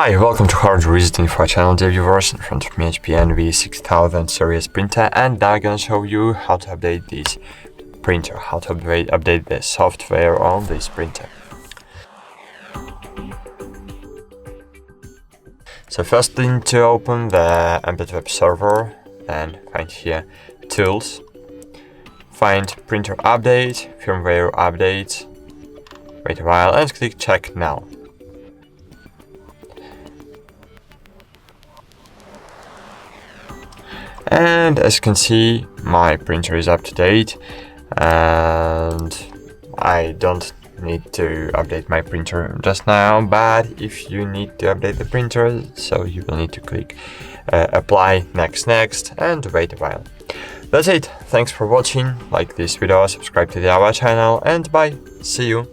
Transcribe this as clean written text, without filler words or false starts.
Hi, welcome to HardReset.Info channel, dear viewers. In front of me HP NV6000 series printer, and now I'm gonna show you how to update this printer, how to update the software on this printer. So first you need to open the embedded web server, then find here Tools, find Printer Update, Firmware Update, wait a while and click Check Now. And as you can see, my printer is up to date and I don't need to update my printer just now, but if you need to update the printer, so you will need to click apply next and wait a while. That's it. Thanks for watching. Like this video, subscribe to our channel, and bye. See you.